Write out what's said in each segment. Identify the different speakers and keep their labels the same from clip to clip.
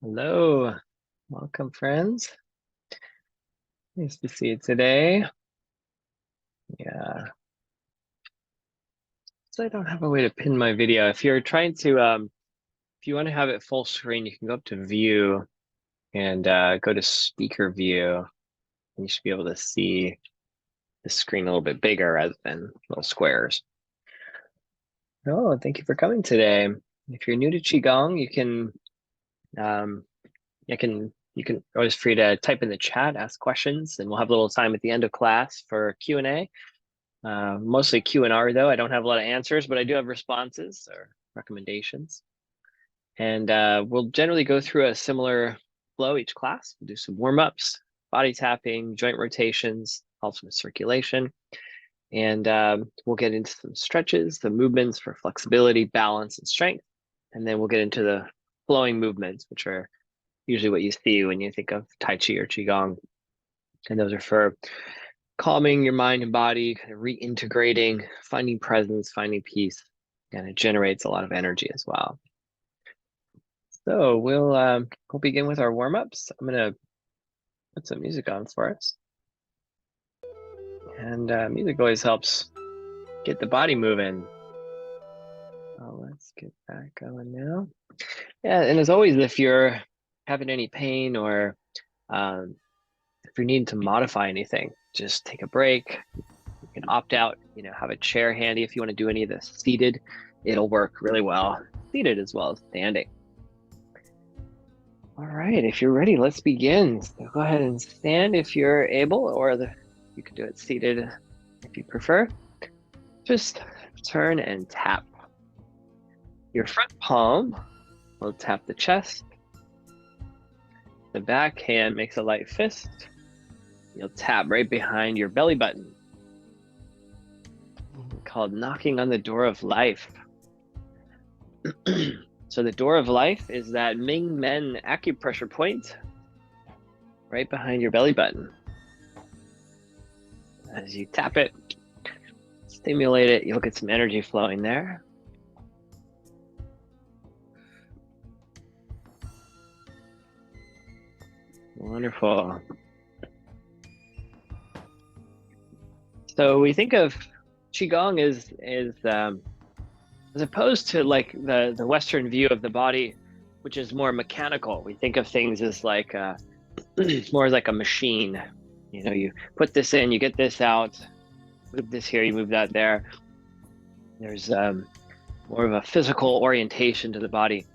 Speaker 1: Hello, welcome friends. Nice to see you today. Yeah, so I don't have a way to pin my video. If you're trying to, if you want to have it full screen, you can go up to view and go to speaker view. And you should be able to see the screen a little bit bigger rather than little squares. Oh, thank you for coming today. If you're new to Qigong, um, you can always free to type in the chat, ask questions, and we'll have a little time at the end of class for Q&A. Mostly Q&R though. I don't have a lot of answers, but I do have responses or recommendations. And we'll generally go through a similar flow each class. We'll do some warm-ups, body tapping, joint rotations, helps with circulation. And we'll get into some stretches, the movements for flexibility, balance, and strength. And then we'll get into the flowing movements, which are usually what you see when you think of Tai Chi or Qigong. And those are for calming your mind and body, kind of reintegrating, finding presence, finding peace, and it generates a lot of energy as well. So we'll begin with our warm-ups. I'm gonna put some music on for us. And music always helps get the body moving. Oh, let's get that going now. Yeah, and as always, if you're having any pain or if you're needing to modify anything, just take a break. You can opt out, have a chair handy if you want to do any of this seated. It'll work really well seated as well as standing. All right, if you're ready, let's begin. So go ahead and stand if you're able, or you can do it seated if you prefer. Just turn and tap. Your front palm will tap the chest. The back hand makes a light fist. You'll tap right behind your belly button. Called knocking on the door of life. So the door of life is that Ming Men acupressure point right behind your belly button. As you tap it, stimulate it, you'll get some energy flowing there. Wonderful. So we think of Qigong as opposed to like the Western view of the body, which is more mechanical. We think of things as like more like a machine. You put this in, you get this out, move this here, you move that there. There's more of a physical orientation to the body.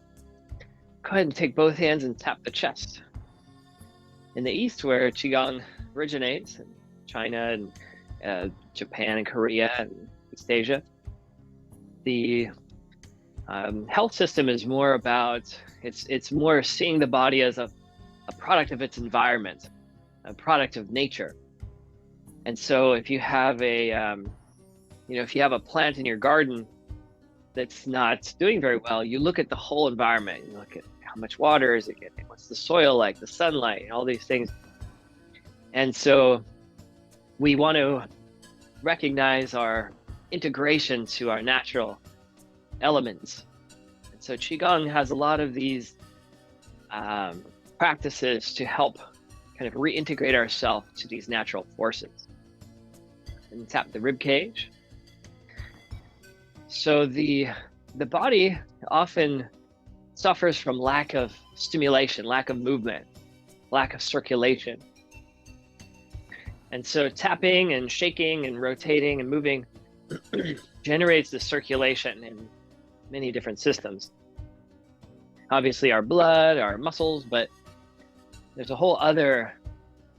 Speaker 1: Go ahead and take both hands and tap the chest. In the East, where Qigong originates, in China and Japan and Korea and East Asia, the health system is more about, it's more seeing the body as a product of its environment, a product of nature. And so if you have if you have a plant in your garden that's not doing very well, you look at the whole environment. You look at how much water is it getting, what's the soil like, the sunlight, all these things. And so we want to recognize our integration to our natural elements. And so Qigong has a lot of these practices to help kind of reintegrate ourselves to these natural forces. And tap the rib cage. So the body often suffers from lack of stimulation, lack of movement, lack of circulation. And so tapping and shaking and rotating and moving generates the circulation in many different systems. Obviously our blood, our muscles, but there's a whole other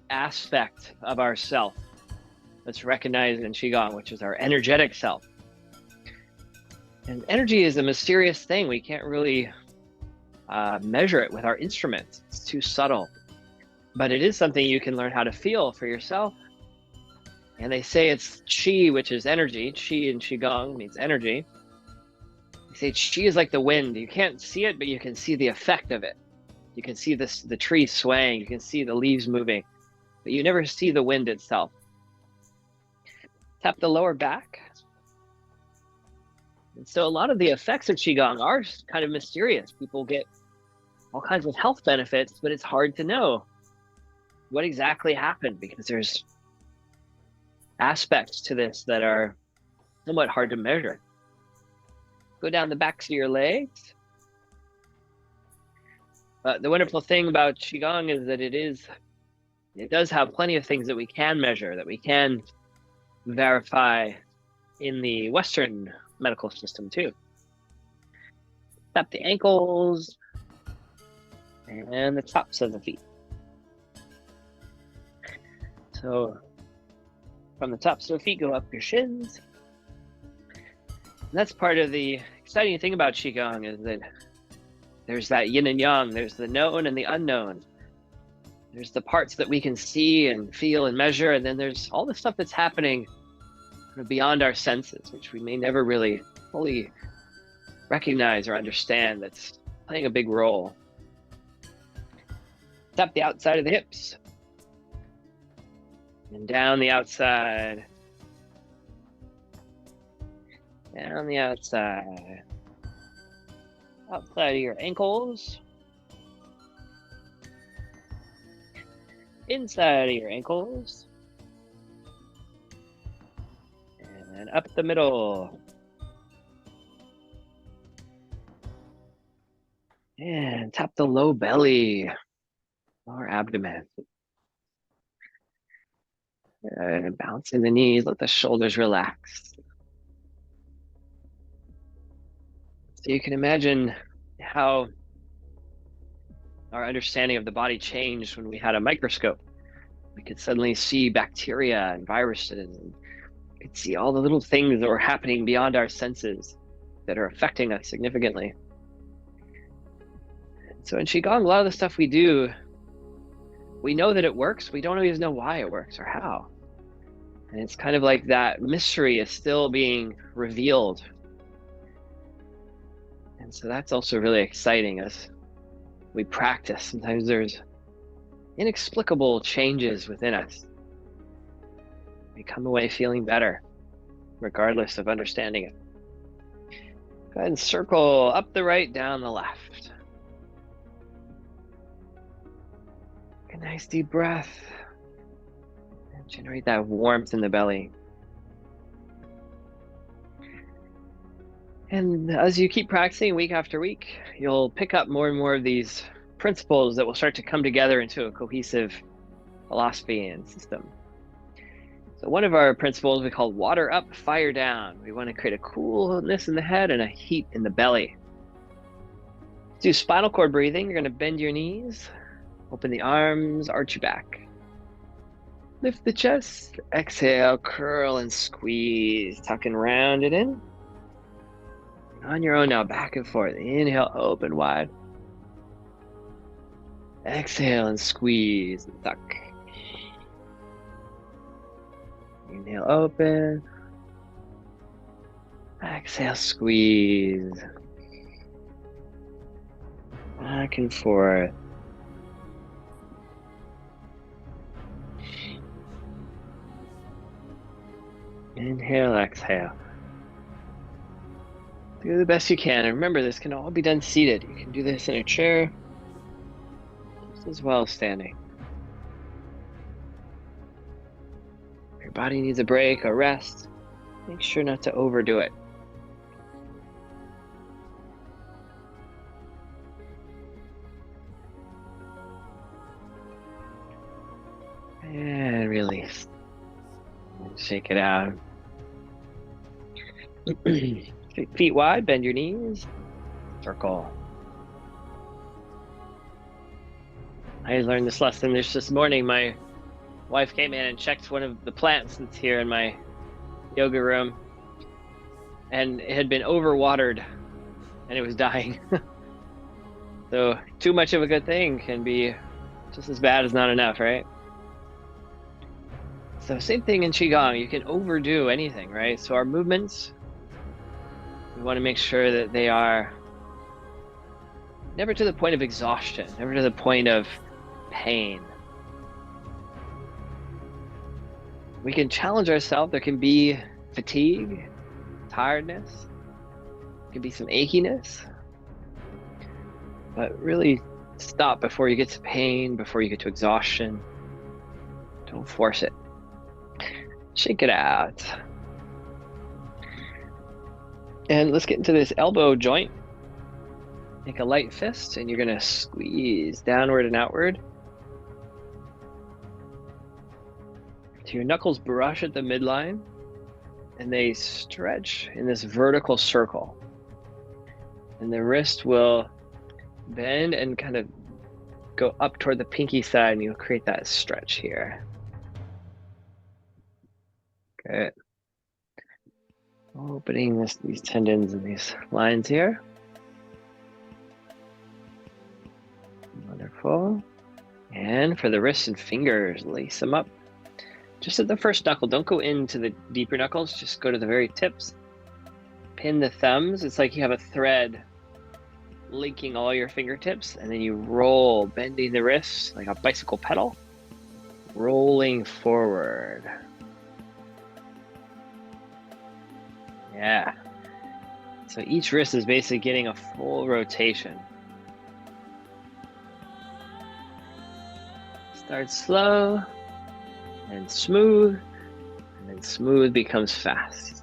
Speaker 1: aspect of ourself that's recognized in Qigong, which is our energetic self. And energy is a mysterious thing. We can't really measure it with our instruments. It's too subtle. But it is something you can learn how to feel for yourself. And they say it's Qi, which is energy. Qi in Qigong means energy. They say Qi is like the wind. You can't see it, but you can see the effect of it. You can see the tree swaying. You can see the leaves moving. But you never see the wind itself. Tap the lower back. And so a lot of the effects of Qigong are kind of mysterious. People get all kinds of health benefits, but it's hard to know what exactly happened because there's aspects to this that are somewhat hard to measure. Go down the backs of your legs. The wonderful thing about Qigong is that it does have plenty of things that we can measure, that we can verify in the Western medical system too. Tap the ankles and the tops of the feet. So from the tops of the feet, go up your shins. And that's part of the exciting thing about Qigong, is that there's that yin and yang, there's the known and the unknown. There's the parts that we can see and feel and measure, and then there's all the stuff that's happening beyond our senses, which we may never really fully recognize or understand, that's playing a big role. Tap the outside of the hips. And down the outside. Down the outside. Outside of your ankles. Inside of your ankles. And up the middle. And tap the low belly or abdomen. And bouncing the knees, let the shoulders relax. So you can imagine how our understanding of the body changed when we had a microscope. We could suddenly see bacteria and viruses, and we could see all the little things that were happening beyond our senses that are affecting us significantly. So in Qigong, a lot of the stuff we do, we know that it works. We don't always know why it works or how. And it's kind of like that mystery is still being revealed. And so that's also really exciting as we practice. Sometimes there's inexplicable changes within us. We come away feeling better, regardless of understanding it. Go ahead and circle up the right, down the left. Take a nice deep breath. And generate that warmth in the belly. And as you keep practicing week after week, you'll pick up more and more of these principles that will start to come together into a cohesive philosophy and system. So one of our principles we call water up, fire down. We want to create a coolness in the head and a heat in the belly. Do spinal cord breathing. You're going to bend your knees, open the arms, arch your back. Lift the chest, exhale, curl and squeeze, tuck and round it in. On your own now, back and forth. Inhale, open wide. Exhale and squeeze and tuck. Inhale, open. Exhale, squeeze. Back and forth. Inhale, exhale. Do the best you can. And remember, this can all be done seated. You can do this in a chair, just as well as standing. If your body needs a break or rest, make sure not to overdo it. And release. And shake it out. Feet wide, bend your knees, circle. I learned this lesson this morning. My wife came in and checked one of the plants that's here in my yoga room, and it had been overwatered and it was dying. So too much of a good thing can be just as bad as not enough, right? So same thing in Qigong. You can overdo anything, right? So our movements, we want to make sure that they are never to the point of exhaustion, never to the point of pain. We can challenge ourselves. There can be fatigue, tiredness, there can be some achiness, but really Stop before you get to pain, before you get to exhaustion. Don't force it. Shake it out. And let's get into this elbow joint. Make a light fist, and you're gonna squeeze downward and outward. So your knuckles brush at the midline, and they stretch in this vertical circle. And the wrist will bend and kind of go up toward the pinky side, and you'll create that stretch here. Good. Opening these tendons and these lines here. Wonderful. And for the wrists and fingers, lace them up. Just at the first knuckle, don't go into the deeper knuckles, just go to the very tips. Pin the thumbs, it's like you have a thread linking all your fingertips, and then you roll, bending the wrists like a bicycle pedal, rolling forward. Yeah. So each wrist is basically getting a full rotation. Start slow and smooth, and then smooth becomes fast.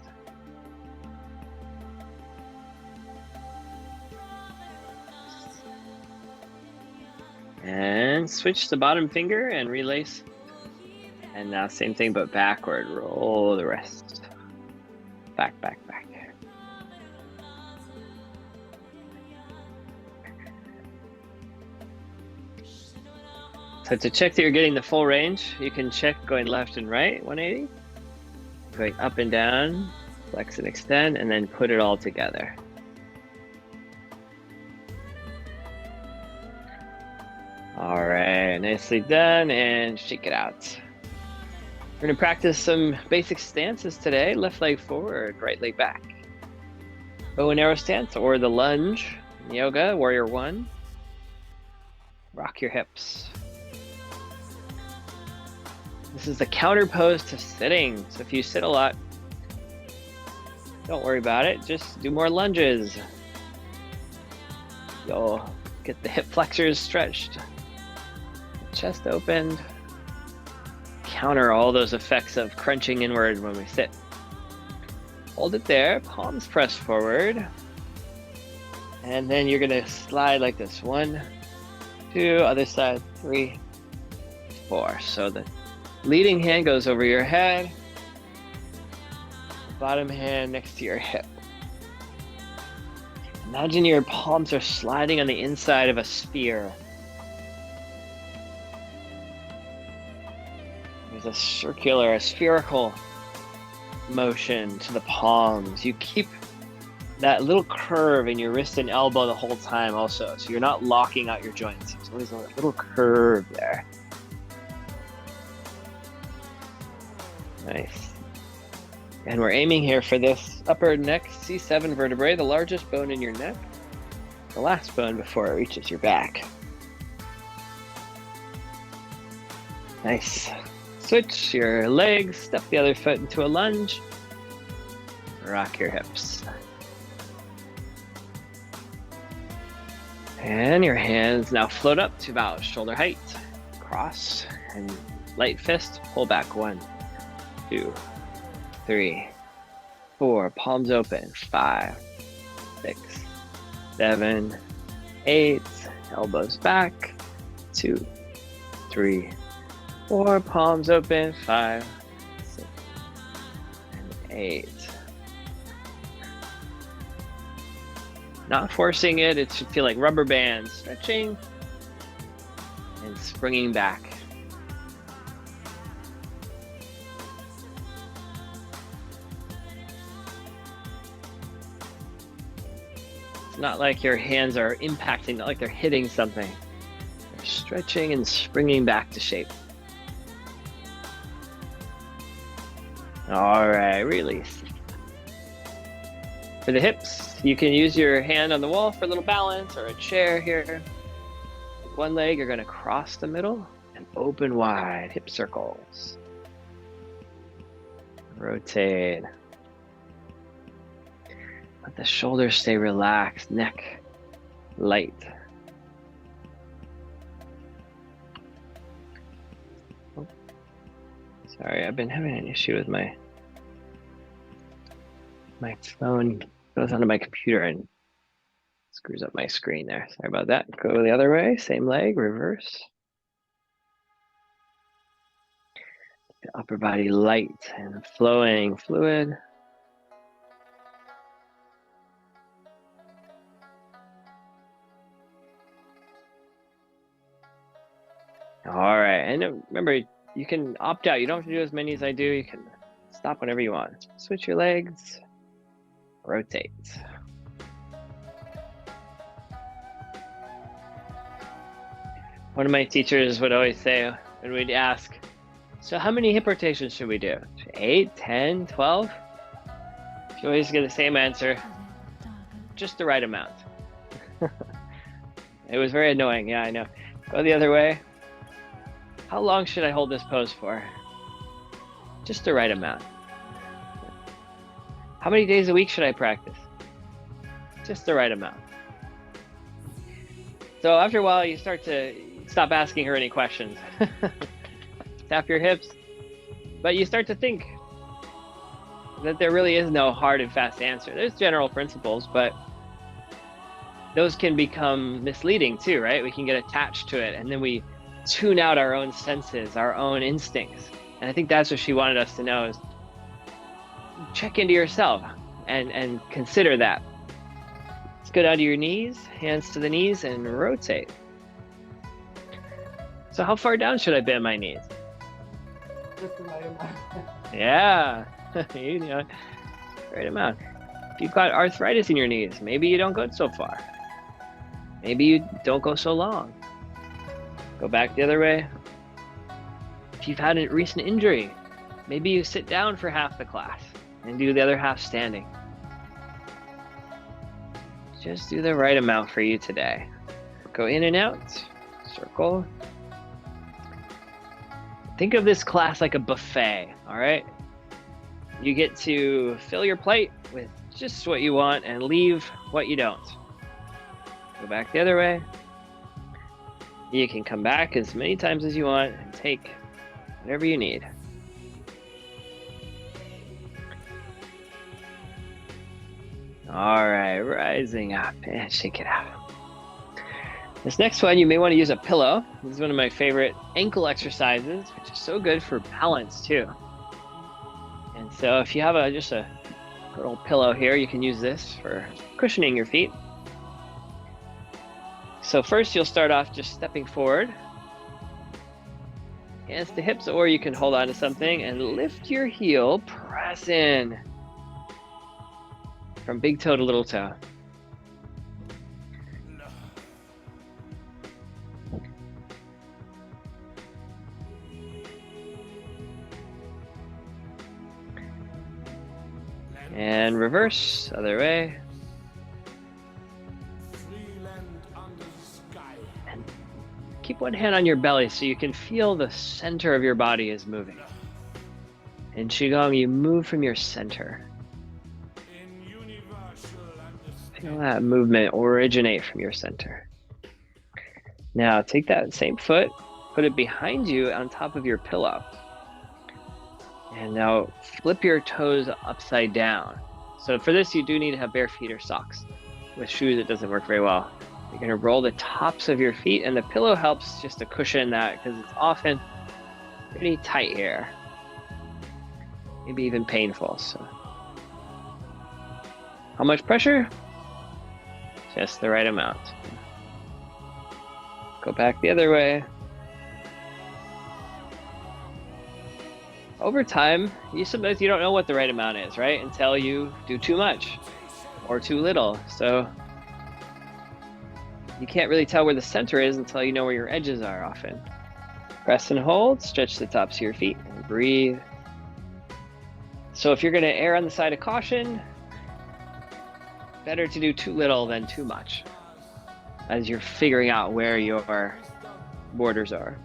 Speaker 1: And switch the bottom finger and relace. And now same thing, but backward. Roll the wrist. Back, back, back. So to check that you're getting the full range, you can check going left and right, 180. Going up and down, flex and extend, and then put it all together. All right, nicely done, and shake it out. We're gonna practice some basic stances today. Left leg forward, right leg back. Bow and arrow stance, or the lunge in yoga, warrior one. Rock your hips. This is the counter pose to sitting. So if you sit a lot, don't worry about it. Just do more lunges. You'll get the hip flexors stretched, chest opened. Counter all those effects of crunching inward when we sit. Hold it there, palms pressed forward. And then you're gonna slide like this. 1, 2, other side, 3, 4. So the leading hand goes over your head, bottom hand next to your hip. Imagine your palms are sliding on the inside of a sphere. There's a spherical motion to the palms. You keep that little curve in your wrist and elbow the whole time also, so you're not locking out your joints. There's always a little curve there. Nice. And we're aiming here for this upper neck C7 vertebrae, the largest bone in your neck, the last bone before it reaches your back. Nice. Switch your legs, step the other foot into a lunge, rock your hips. And your hands now float up to about shoulder height, cross, and light fist, pull back. 1, 2, 3, 4, palms open. 5, 6, 7, 8, elbows back. 2, 3, 4, palms open. 5, 6, and 8. Not forcing it, it should feel like rubber bands, stretching and springing back. It's not like your hands are impacting, not like they're hitting something. They're stretching and springing back to shape. All right, release. For the hips, you can use your hand on the wall for a little balance, or a chair here. One leg, you're gonna cross the middle and open wide, hip circles. Rotate. Let the shoulders stay relaxed, neck light. Sorry, I've been having an issue with my phone. Goes onto my computer and screws up my screen there. Sorry about that. Go the other way, same leg, reverse. The upper body light and flowing fluid. All right, and remember, you can opt out. You don't have to do as many as I do. You can stop whenever you want. Switch your legs, rotate. One of my teachers would always say when we'd ask, so how many hip rotations should we do? 8, 10, 12? You always get the same answer, just the right amount. It was very annoying, yeah, I know. Go the other way. How long should I hold this pose for? Just the right amount. How many days a week should I practice? Just the right amount. So after a while, you start to stop asking her any questions. Tap your hips. But you start to think that there really is no hard and fast answer. There's general principles, but those can become misleading too, right? We can get attached to it, and then we tune out our own senses, our own instincts. And I think that's what she wanted us to know, is check into yourself and consider that. Let's go down to your knees, hands to the knees, and rotate. So how far down should I bend my knees?
Speaker 2: Just the right amount.
Speaker 1: Yeah, you know, right amount. If you've got arthritis in your knees, maybe you don't go so far. Maybe you don't go so long. Go back the other way. If you've had a recent injury, maybe you sit down for half the class and do the other half standing. Just do the right amount for you today. Go in and out, circle. Think of this class like a buffet, all right? You get to fill your plate with just what you want and leave what you don't. Go back the other way. You can come back as many times as you want and take whatever you need. All right, rising up and shake it out. This next one, you may want to use a pillow. This is one of my favorite ankle exercises, which is so good for balance too. And so if you have just a little pillow here, you can use this for cushioning your feet. So first you'll start off just stepping forward, hands to hips, or you can hold on to something and lift your heel, press in from big toe to little toe. And reverse, other way. And keep one hand on your belly so you can feel the center of your body is moving. In Qigong, you move from your center. Feel that movement originate from your center. Now take that same foot, put it behind you on top of your pillow. And now flip your toes upside down. So for this, you do need to have bare feet or socks. With shoes, it doesn't work very well. You're gonna roll the tops of your feet, and the pillow helps just to cushion that because it's often pretty tight here. Maybe even painful, so. How much pressure? Just the right amount. Go back the other way. Over time, sometimes you don't know what the right amount is, right? Until you do too much or too little. So you can't really tell where the center is until you know where your edges are often. Press and hold, stretch the tops of your feet, and breathe. So if you're gonna err on the side of caution, better to do too little than too much as you're figuring out where your borders are.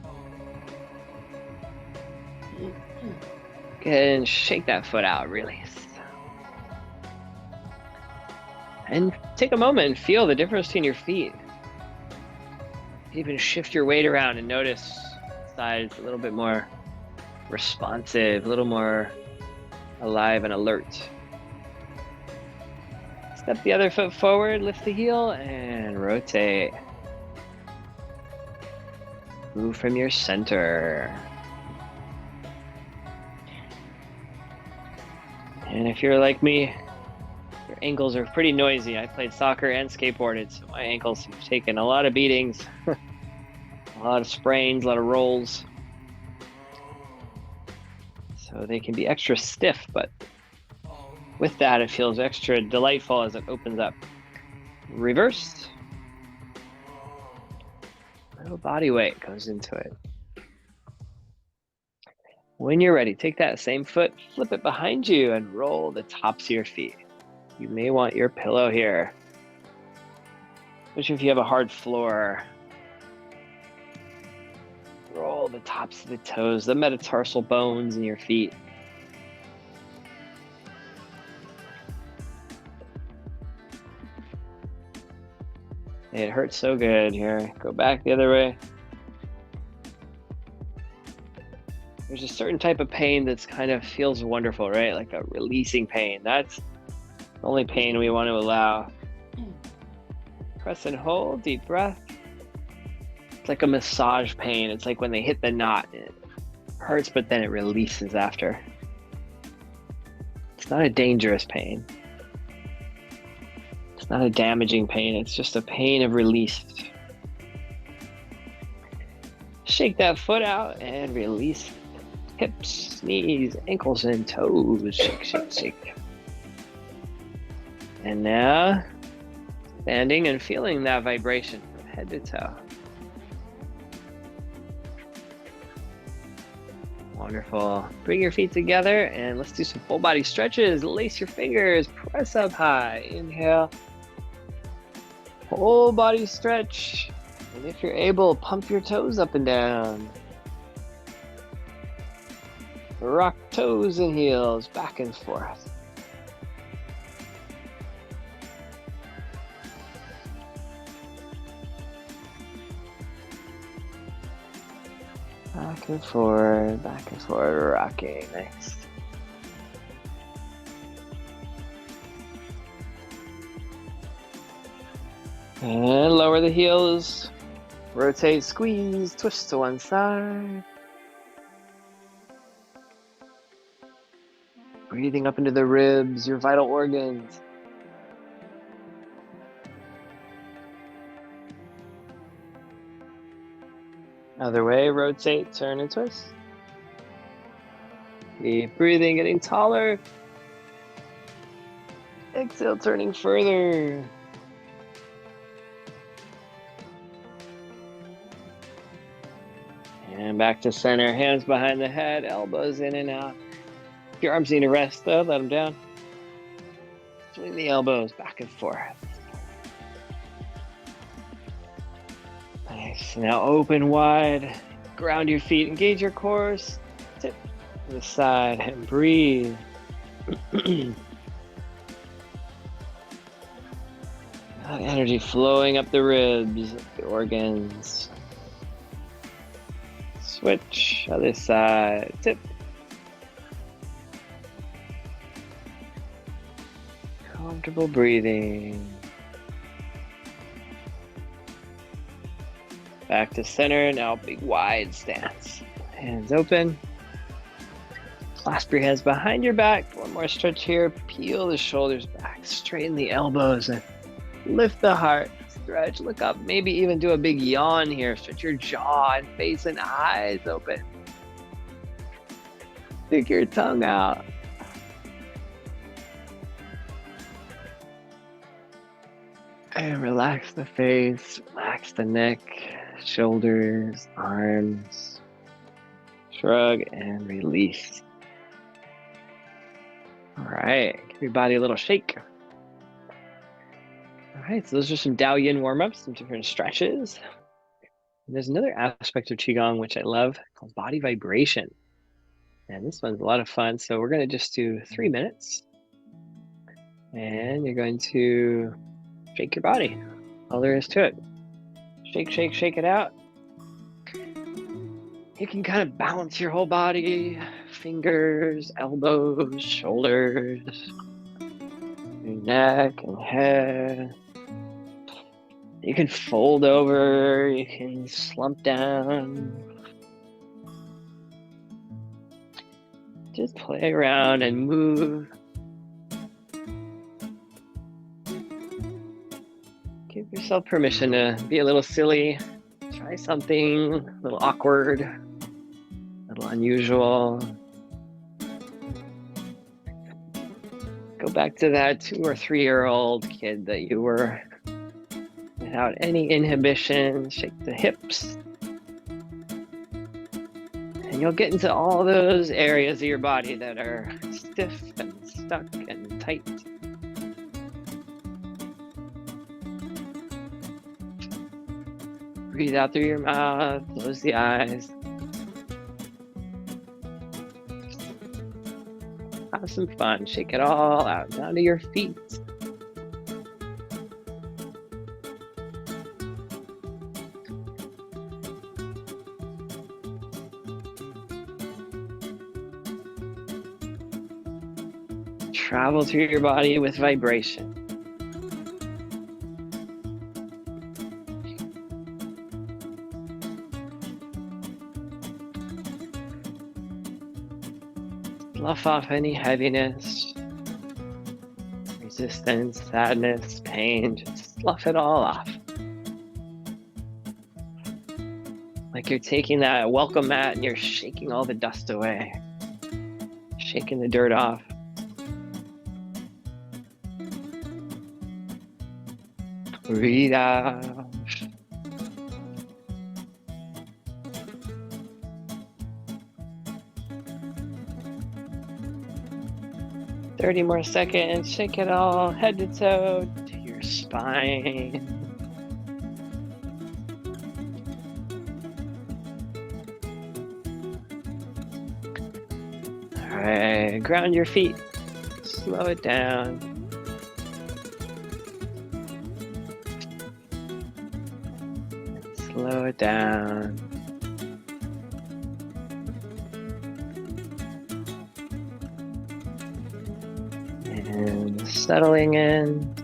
Speaker 1: And shake that foot out, release. And take a moment and feel the difference between your feet. Even shift your weight around and notice sides a little bit more. responsive, a little more alive and alert. Step the other foot forward, lift the heel, and rotate. Move from your center. And if you're like me, your ankles are pretty noisy. I played soccer and skateboarded, so my ankles have taken a lot of beatings, a lot of sprains, a lot of rolls. So they can be extra stiff, but with that, it feels extra delightful as it opens up. Reverse. A little body weight goes into it. When you're ready, take that same foot, flip it behind you, and roll the tops of your feet. You may want your pillow here, especially if you have a hard floor. Roll the tops of the toes, the metatarsal bones in your feet. It hurts so good here. Go back the other way. There's a certain type of pain that's kind of feels wonderful, right? Like a releasing pain. That's the only pain we want to allow. Press and hold, deep breath. It's like a massage pain. It's like when they hit the knot, it hurts, but then it releases after. It's not a dangerous pain. It's not a damaging pain. It's just a pain of release. Shake that foot out and release. Hips, knees, ankles, and toes. Shake, shake, shake. And now, standing and feeling that vibration from head to toe. Wonderful. Bring your feet together and let's do some full body stretches. Lace your fingers, press up high. Inhale. Whole body stretch. And if you're able, pump your toes up and down. Rock toes and heels back and forth. Back and forward, rocking. Nice. And lower the heels. Rotate, squeeze, twist to one side. Breathing up into the ribs, your vital organs. Other way, rotate, turn, and twist. Keep breathing, getting taller. Exhale, turning further. And back to center, hands behind the head, elbows in and out. If your arms need a rest though, let them down. Swing the elbows back and forth. Nice. Now open wide. Ground your feet. Engage your core. Tip to the side and breathe. Energy flowing up the ribs, the organs. Switch. Other side. Tip. Comfortable breathing. Back to center, now big wide stance. Hands open. Clasp your hands behind your back. One more stretch here. Peel the shoulders back. Straighten the elbows and lift the heart. Stretch, look up. Maybe even do a big yawn here. Stretch your jaw and face and eyes open. Stick your tongue out. And relax the face, relax the neck, shoulders, arms. Shrug and release. All right, give your body a little shake. All right, so those are some Dao Yin warm-ups, some different stretches. And there's another aspect of Qigong which I love called body vibration. And this one's a lot of fun. So we're going to just do 3 minutes. And you're going to shake your body. All there is to it. Shake, shake, shake it out. You can kind of balance your whole body, fingers, elbows, shoulders, your neck and head. You can fold over, you can slump down. Just play around and move. Give yourself permission to be a little silly. Try something a little awkward, a little unusual. Go back to that 2 or 3-year-old kid that you were, without any inhibition. Shake the hips. And you'll get into all those areas of your body that are stiff and stuck and tight. Breathe out through your mouth, close the eyes. Have some fun, shake it all out, down to your feet. Travel through your body with vibration. Slough off any heaviness, resistance, sadness, pain. Just slough it all off. Like you're taking that welcome mat and you're shaking all the dust away. Shaking the dirt off. Breathe out. "30 more seconds, shake it all, head to toe, to your spine. All right, ground your feet, slow it down. Slow it down. And settling in.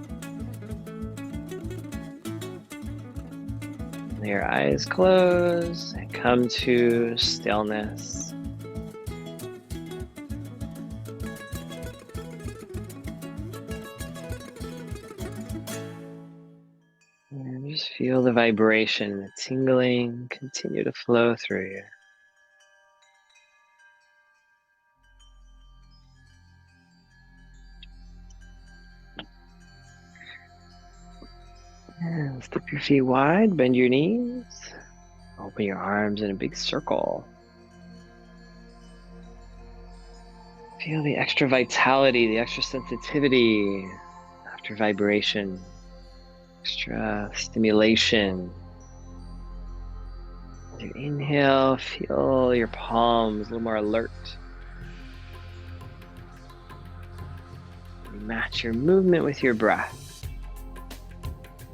Speaker 1: Your eyes close and come to stillness. And just feel the vibration, the tingling continue to flow through you. And step your feet wide, bend your knees, open your arms in a big circle. Feel the extra vitality, the extra sensitivity after vibration, extra stimulation. As you inhale, feel your palms a little more alert. You match your movement with your breath.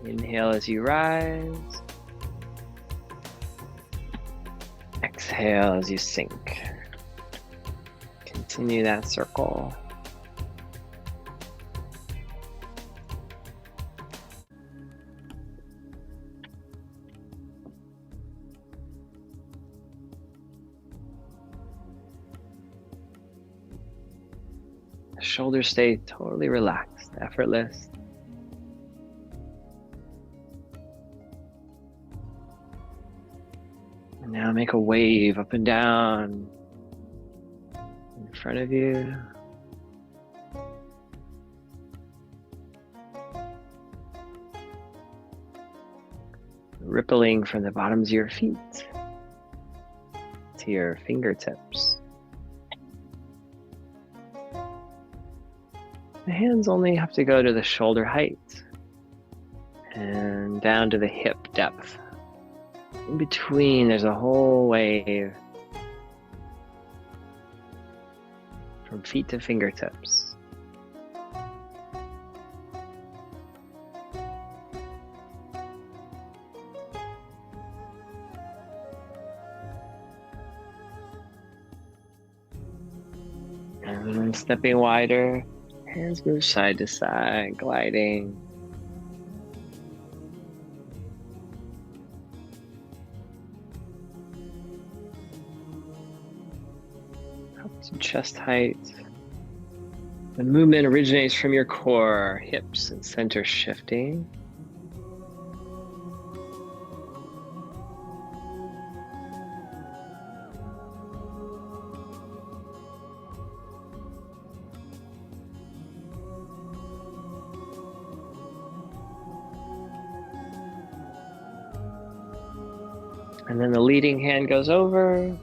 Speaker 1: Inhale as you rise. Exhale as you sink. Continue that circle. The shoulders stay totally relaxed, effortless. And now make a wave up and down in front of you. Rippling from the bottoms of your feet to your fingertips. The hands only have to go to the shoulder height and down to the hip depth. In between, there's a whole wave from feet to fingertips. And then stepping wider, hands move side to side, gliding. Up to chest height. The movement originates from your core, hips and center shifting. And then the leading hand goes over, and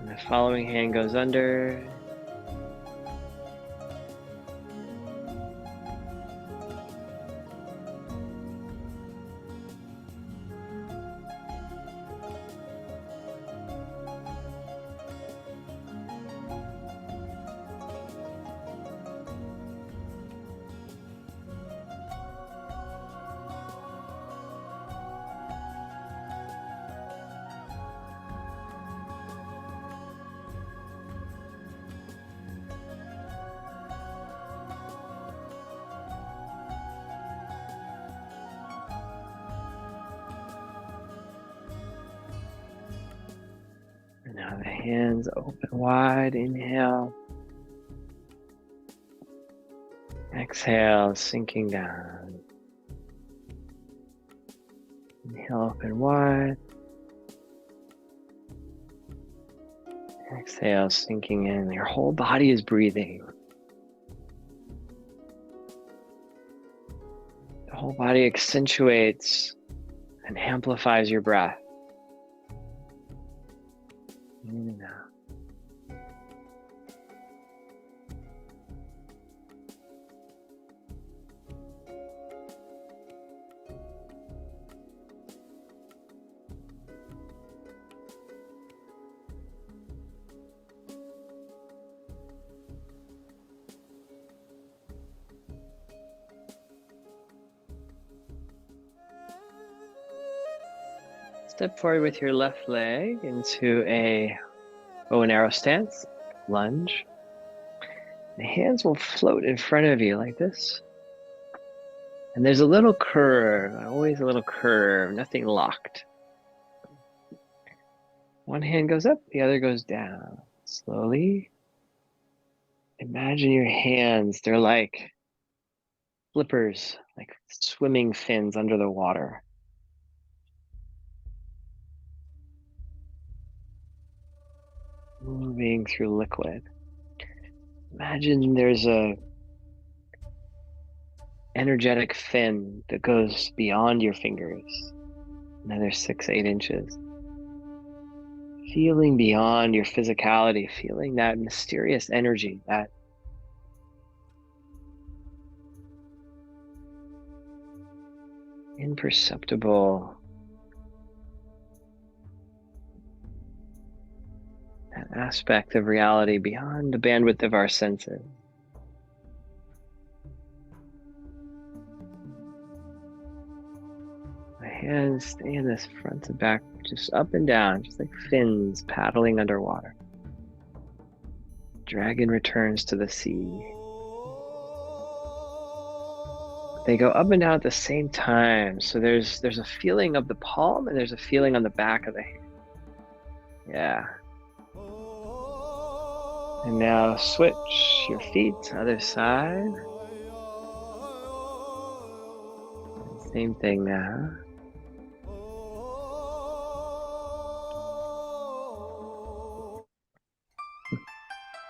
Speaker 1: the following hand goes under. And now the hands open wide, inhale. Exhale, sinking down. Inhale, open wide. Exhale, sinking in. Your whole body is breathing. The whole body accentuates and amplifies your breath. In and out. Step forward with your left leg into a bow and arrow stance, lunge. The hands will float in front of you like this. And there's a little curve, always a little curve, nothing locked. One hand goes up, the other goes down. Slowly. Imagine your hands, they're like flippers, like swimming fins under the water. Moving through liquid. Imagine there's a energetic fin that goes beyond your fingers, another 6-8 inches. Feeling beyond your physicality, feeling that mysterious energy, that imperceptible, that aspect of reality beyond the bandwidth of our senses. My hands stay in this front to back, just up and down, just like fins paddling underwater. Dragon returns to the sea. They go up and down at the same time. So there's a feeling of the palm and there's a feeling on the back of the hand. Yeah. And now switch your feet, other side. Same thing now.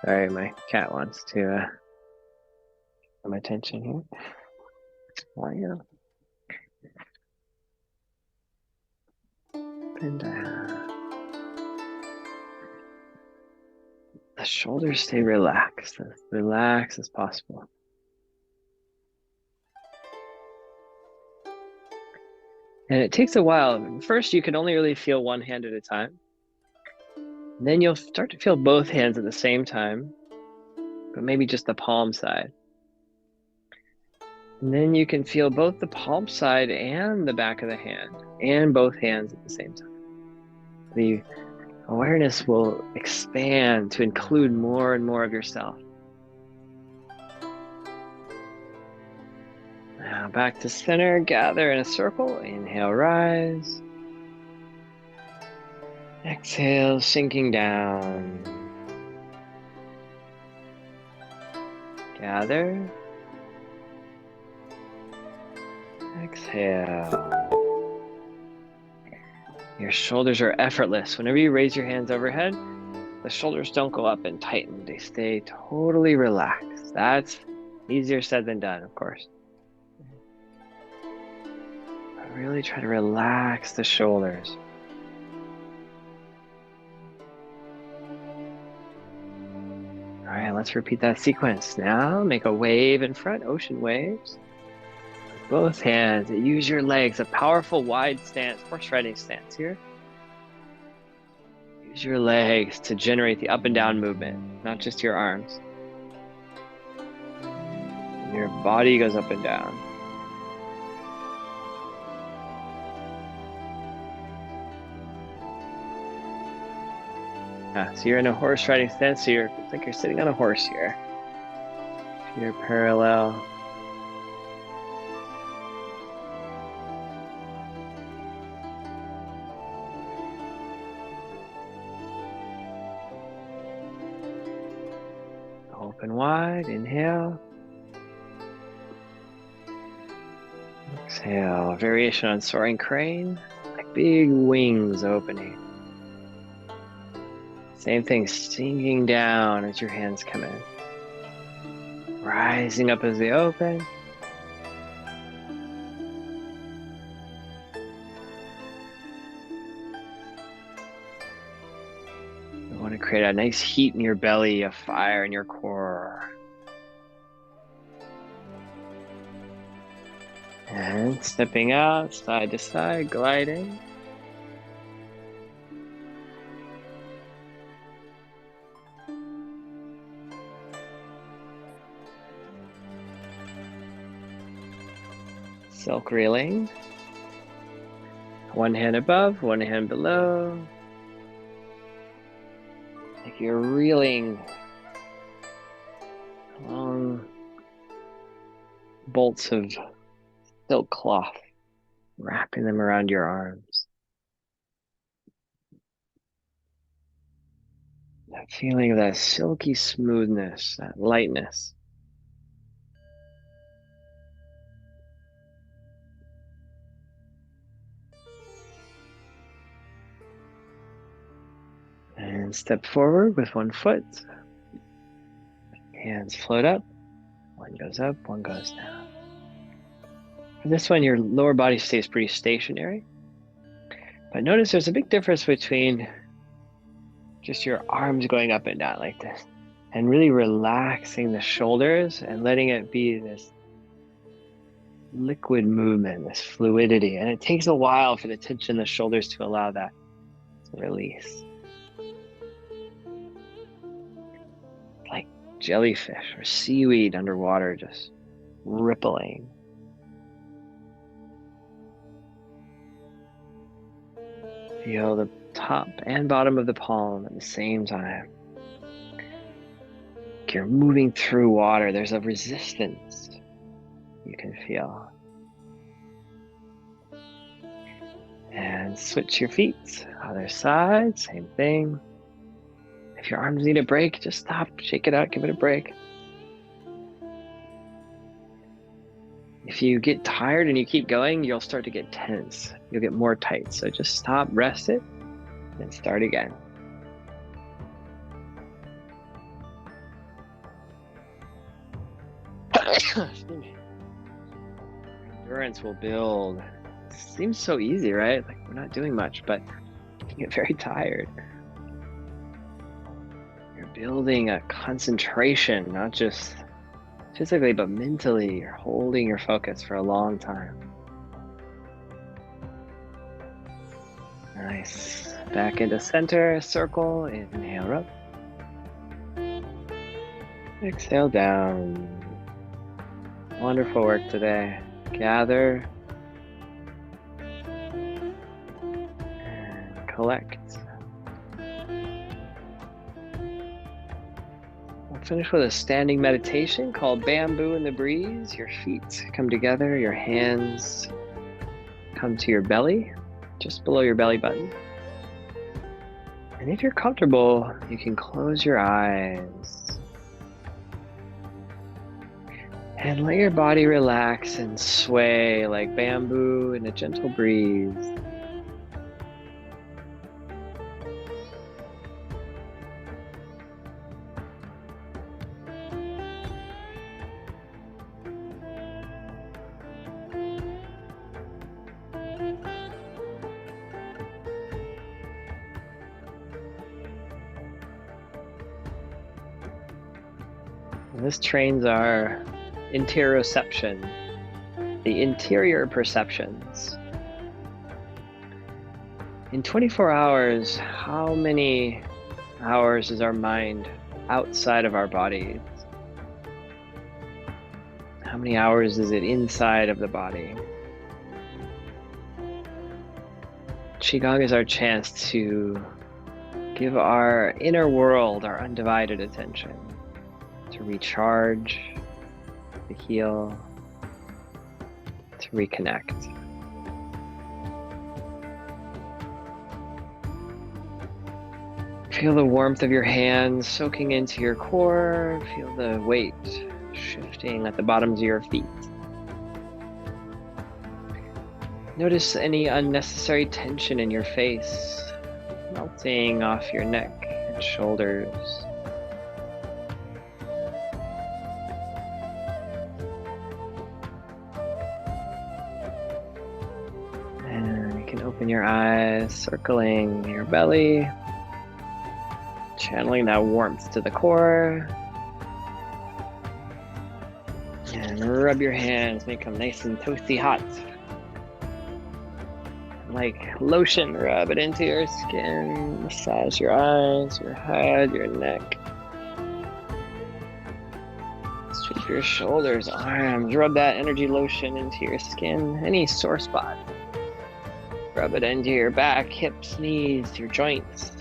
Speaker 1: Sorry, my cat wants to some attention here. Why you? And the shoulders stay relaxed, as relaxed as possible. And it takes a while. First, you can only really feel one hand at a time. And then you'll start to feel both hands at the same time, but maybe just the palm side. And then you can feel both the palm side and the back of the hand, and both hands at the same time. The awareness will expand to include more and more of yourself. Now back to center, gather in a circle. Inhale, rise. Exhale, sinking down. Gather. Exhale. Your shoulders are effortless. Whenever you raise your hands overhead, the shoulders don't go up and tighten. They stay totally relaxed. That's easier said than done, of course. But really try to relax the shoulders. All right, let's repeat that sequence. Now make a wave in front, ocean waves. With both hands, use your legs, a powerful wide stance, horse riding stance here. Use your legs to generate the up and down movement, not just your arms. Your body goes up and down. So you're in a horse riding stance, so it's like you're sitting on a horse here. Feet are parallel. Open wide, inhale. Exhale, variation on soaring crane, like big wings opening. Same thing, sinking down as your hands come in. Rising up as they open. You want to create a nice heat in your belly, a fire in your core. And stepping out, side to side, gliding. Silk reeling. One hand above, one hand below. Like you're reeling long bolts of silk cloth, wrapping them around your arms. That feeling of that silky smoothness, that lightness. And step forward with one foot. Hands float up. One goes up, one goes down. For this one, your lower body stays pretty stationary. But notice there's a big difference between just your arms going up and down like this and really relaxing the shoulders and letting it be this liquid movement, this fluidity. And it takes a while for the tension in the shoulders to allow that to release. Like jellyfish or seaweed underwater, just rippling. Feel the top and bottom of the palm at the same time. Like you're moving through water. There's a resistance you can feel. And switch your feet. Other side, same thing. If your arms need a break, just stop, shake it out, give it a break. If you get tired and you keep going, you'll start to get tense. You'll get more tight. So just stop, rest it, and start again. Excuse me. Endurance will build. It seems so easy, right? Like we're not doing much, but you get very tired. You're building a concentration, not just physically, but mentally. You're holding your focus for a long time. Nice. Back into center, circle, inhale up. Exhale down. Wonderful work today. Gather. And collect. finish with a standing meditation called Bamboo in the Breeze. Your feet come together, your hands come to your belly, just below your belly button. And if you're comfortable, you can close your eyes and let your body relax and sway like bamboo in a gentle breeze. And this trains our interoception, the interior perceptions. In 24 hours, how many hours is our mind outside of our bodies? How many hours is it inside of the body? Qigong is our chance to give our inner world our undivided attention, to recharge, to heal, to reconnect. Feel the warmth of your hands soaking into your core. Feel the weight shifting at the bottoms of your feet. Notice any unnecessary tension in your face, melting off your neck and shoulders. And you can open your eyes, circling your belly, channeling that warmth to the core. And rub your hands, make them nice and toasty hot. Like lotion, rub it into your skin, massage your eyes, your head, your neck. Sweep your shoulders, arms, rub that energy lotion into your skin, any sore spot. Rub it into your back, hips, knees, your joints.